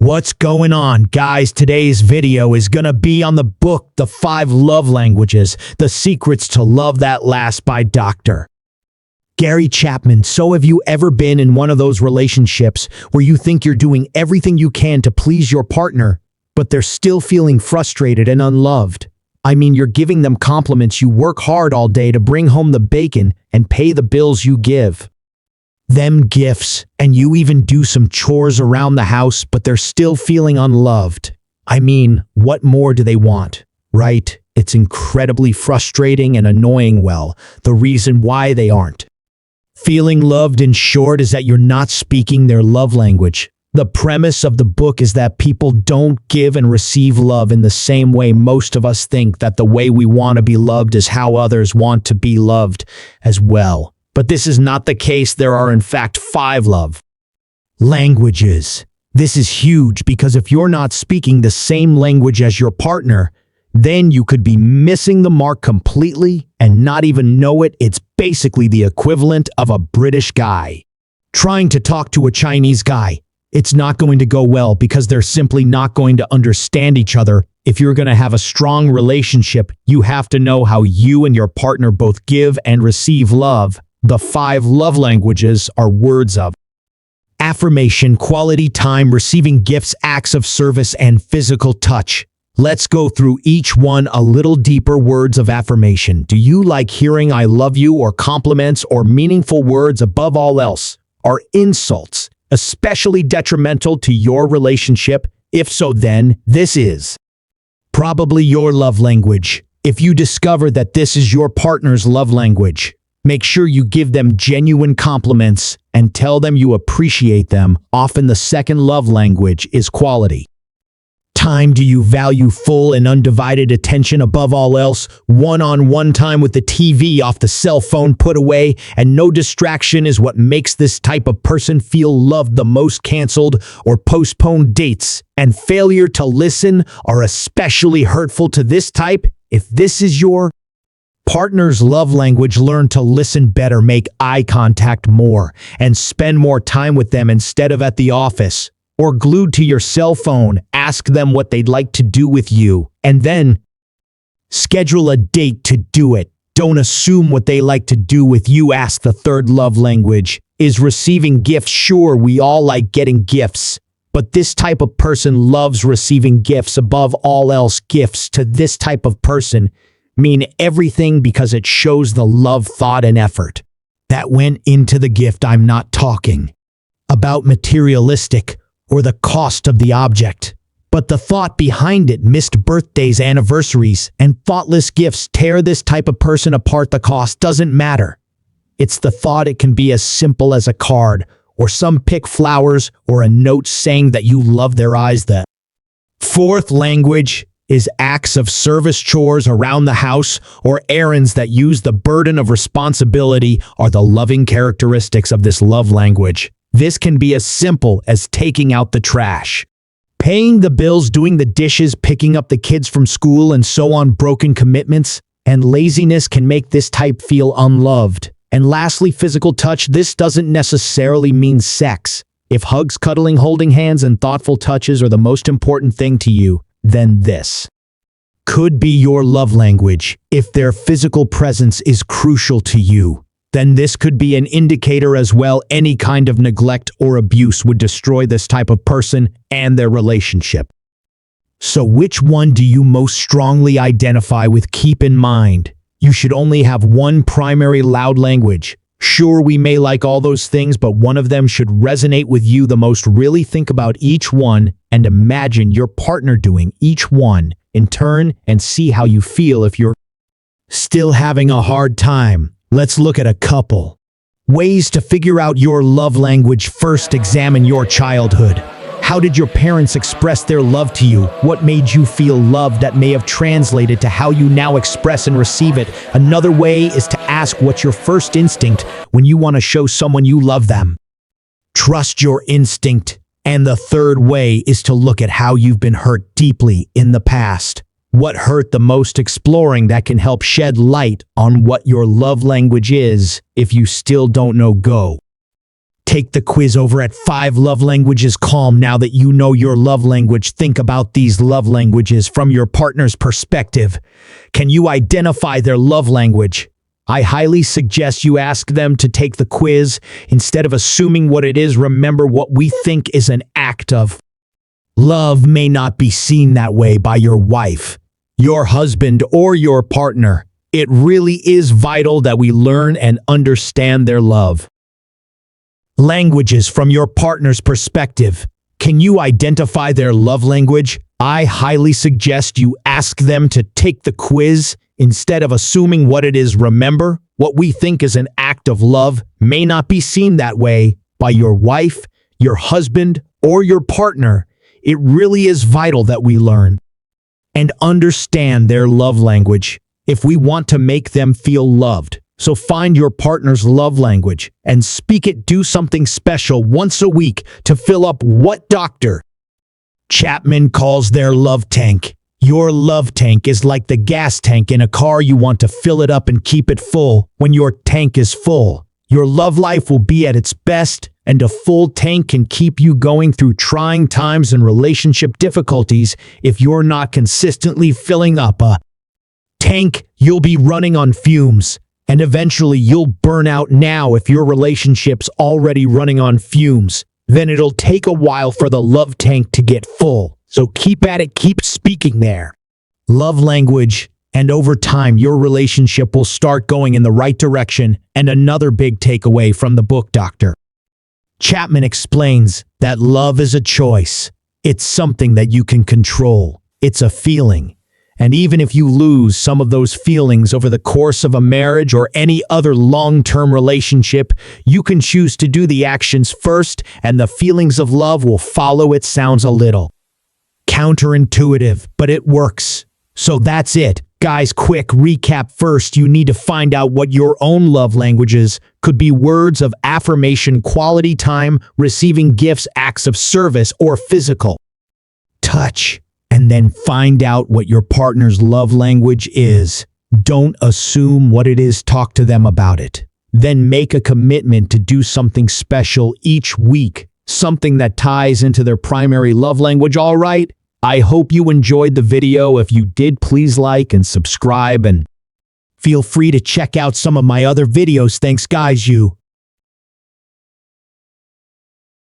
What's going on, guys? Today's video is gonna be on the book, The 5 Love Languages, The Secrets to Love That Lasts by Dr. Gary Chapman. So have you ever been in one of those relationships where you think you're doing everything you can to please your partner, but they're still feeling frustrated and unloved? I mean, you're giving them compliments, you work hard all day to bring home the bacon and pay the bills you give them gifts, and you even do some chores around the house, but they're still feeling unloved. I mean, what more do they want, right? It's incredibly frustrating and annoying. Well, the reason why they aren't feeling loved, in short, is that you're not speaking their love language. The premise of the book is that people don't give and receive love in the same way. Most of us think that the way we want to be loved is how others want to be loved as well. But this is not the case. There are, in fact, 5 love languages. This is huge because if you're not speaking the same language as your partner, then you could be missing the mark completely and not even know it. It's basically the equivalent of a British guy trying to talk to a Chinese guy. It's not going to go well because they're simply not going to understand each other. If you're going to have a strong relationship, you have to know how you and your partner both give and receive love. The 5 love languages are words of affirmation, quality time, receiving gifts, acts of service, and physical touch. Let's go through each one a little deeper. Words of affirmation. Do you like hearing "I love you" or compliments or meaningful words? Above all else, are insults especially detrimental to your relationship? If so, then this is probably your love language. If you discover that this is your partner's love language, make sure you give them genuine compliments and tell them you appreciate them. Often the second love language is quality time. Do you value full and undivided attention? Above all else, one-on-one time with the TV off, the cell phone put away, and no distraction is what makes this type of person feel loved the most. Canceled or postponed dates and failure to listen are especially hurtful to this type. If this is your partner's love language, learn to listen better, make eye contact more, and spend more time with them instead of at the office or glued to your cell phone. Ask them what they'd like to do with you, and then schedule a date to do it. Don't assume what they like to do with you. Ask. The third love language is receiving gifts. Sure, we all like getting gifts, but this type of person loves receiving gifts. Above all else, gifts to this type of person mean everything because it shows the love, thought, and effort that went into the gift. I'm not talking about materialistic or the cost of the object, but the thought behind it. Missed birthdays, anniversaries, and thoughtless gifts tear this type of person apart. The cost doesn't matter. It's the thought. It can be as simple as a card or some pick flowers or a note saying that you love their eyes. The fourth language is acts of service. Chores around the house or errands that use the burden of responsibility are the loving characteristics of this love language. This can be as simple as taking out the trash, paying the bills, doing the dishes, picking up the kids from school, and so on. Broken commitments and laziness can make this type feel unloved. And lastly, physical touch. This doesn't necessarily mean sex. If hugs, cuddling, holding hands, and thoughtful touches are the most important thing to you, then this could be your love language. If their physical presence is crucial to you, then this could be an indicator as well. Any kind of neglect or abuse would destroy this type of person and their relationship. So which one do you most strongly identify with? Keep in mind, you should only have one primary loud language. Sure, we may like all those things, but one of them should resonate with you the most. Really think about each one and imagine your partner doing each one in turn and see how you feel. If you're still having a hard time, let's look at a couple ways to figure out your love language. First, examine your childhood. How did your parents express their love to you? What made you feel loved that may have translated to how you now express and receive it? Another way is to ask, what's your first instinct when you want to show someone you love them? Trust your instinct. And the third way is to look at how you've been hurt deeply in the past. What hurt the most? Exploring that can help shed light on what your love language is. If you still don't know, go Take the quiz over at 5 Love Languages. Calm now that you know your love language. Think about these love languages from your partner's perspective. Can you identify their love language? I highly suggest you ask them to take the quiz. Instead of assuming what it is, remember what we think is an act of love may not be seen that way by your wife, your husband, or your partner. It really is vital that we learn and understand their love languages from your partner's perspective. Can you identify their love language? I highly suggest you ask them to take the quiz instead of assuming what it is. Remember, what we think is an act of love may not be seen that way by your wife, your husband, or your partner. It really is vital that we learn and understand their love language if we want to make them feel loved. So find your partner's love language and speak it. Do something special once a week to fill up what Dr. Chapman calls their love tank. Your love tank is like the gas tank in a car. You want to fill it up and keep it full. When your tank is full, your love life will be at its best, and a full tank can keep you going through trying times and relationship difficulties. If you're not consistently filling up a tank, you'll be running on fumes. And eventually you'll burn out. Now, if your relationship's already running on fumes, then it'll take a while for the love tank to get full. So keep at it, keep speaking their love language, and over time your relationship will start going in the right direction. And another big takeaway from the book, Dr. Chapman explains that love is a choice. It's something that you can control. It's a feeling. And even if you lose some of those feelings over the course of a marriage or any other long-term relationship, you can choose to do the actions first, and the feelings of love will follow. It sounds a little counterintuitive, but it works. So that's it. Guys, quick recap. First, you need to find out what your own love languages could be. Words of affirmation, quality time, receiving gifts, acts of service, or physical touch. And then find out what your partner's love language is. Don't assume what it is. Talk to them about it. Then make a commitment to do something special each week, something that ties into their primary love language. All right? I hope you enjoyed the video. If you did, please like and subscribe, and feel free to check out some of my other videos. Thanks, guys. You